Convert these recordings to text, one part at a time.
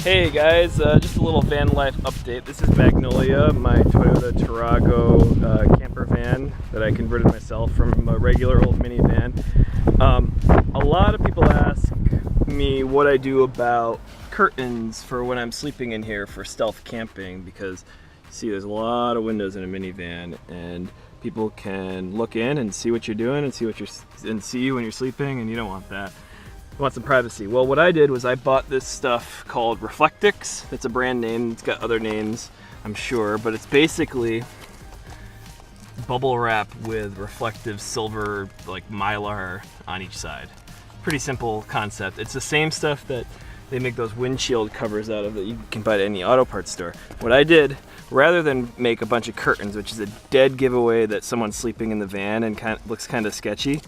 Hey guys, just a little van life update. This is Magnolia, my Toyota Tarago camper van that I converted myself from a regular old minivan. A lot of people ask me what I do about curtains for when I'm sleeping in here for stealth camping, because you see there's a lot of windows in a minivan and people can look in and see what you're doing and see you when you're sleeping, and you don't want that. I want some privacy. Well, what I did was I bought this stuff called Reflectix. It's a brand name. It's got other names, I'm sure, but it's basically bubble wrap with reflective silver, like mylar on each side. Pretty simple concept. It's the same stuff that they make those windshield covers out of that you can buy at any auto parts store. What I did, rather than make a bunch of curtains, which is a dead giveaway that someone's sleeping in the van and looks kind of sketchy,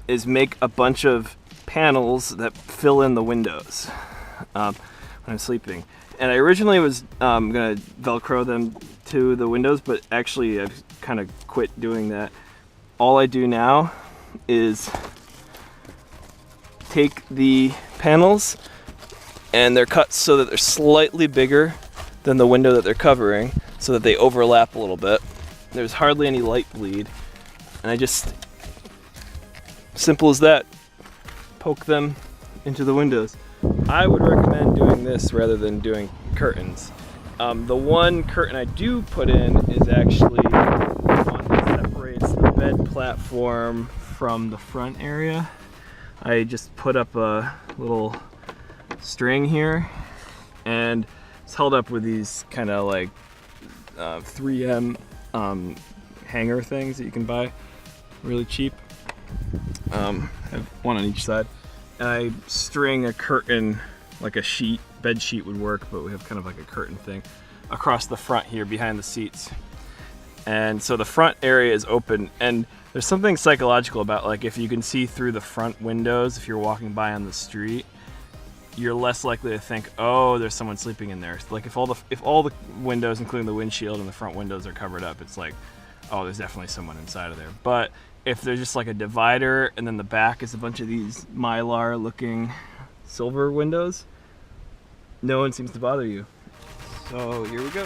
is make a bunch of panels that fill in the windows when I'm sleeping. And I originally was gonna Velcro them to the windows, but actually I've kind of quit doing that. All I do now is take the panels, and they're cut so that they're slightly bigger than the window that they're covering, so that they overlap a little bit. There's hardly any light bleed, and I just, simple as that, poke them into the windows. I would recommend doing this rather than doing curtains. The one curtain I do put in is actually the one that separates the bed platform from the front area. I just put up a little string here, and it's held up with these kind of like 3M hanger things that you can buy really cheap. I have one on each side, and I string a curtain, like a sheet, bed sheet would work, but we have kind of like a curtain thing across the front here behind the seats. And so the front area is open, and there's something psychological about, like, if you can see through the front windows, if you're walking by on the street, you're less likely to think, oh, there's someone sleeping in there. Like if all the windows, including the windshield and the front windows, are covered up, it's like, oh, there's definitely someone inside of there. But if there's just like a divider and then the back is a bunch of these mylar looking silver windows, no one seems to bother you. So here we go.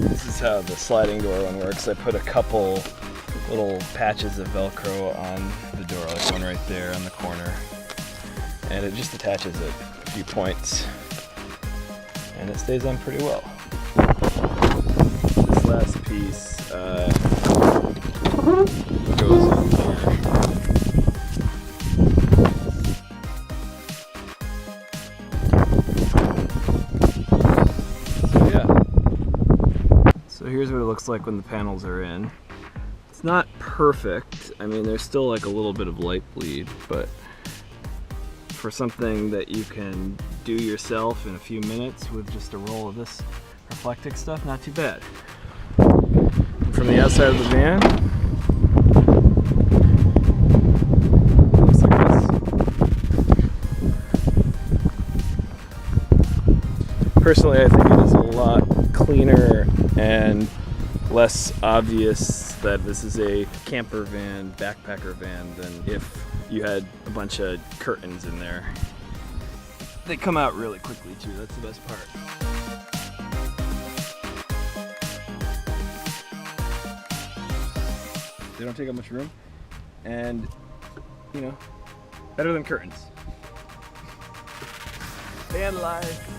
This is how the sliding door one works. I put a couple little patches of Velcro on the door, like one right there on the corner, and it just attaches it a few points, and it stays on pretty well. This last piece goes in here. So yeah. So here's what it looks like when the panels are in. It's not perfect. I mean, there's still like a little bit of light bleed, but for something that you can do yourself in a few minutes with just a roll of this Reflectix stuff, not too bad. And from the outside of the van, looks like this. Personally, I think it is a lot cleaner and less obvious that this is a camper van, backpacker van, than if you had a bunch of curtains in there. They come out really quickly too, that's the best part. They don't take up much room, and, you know, better than curtains. Van life.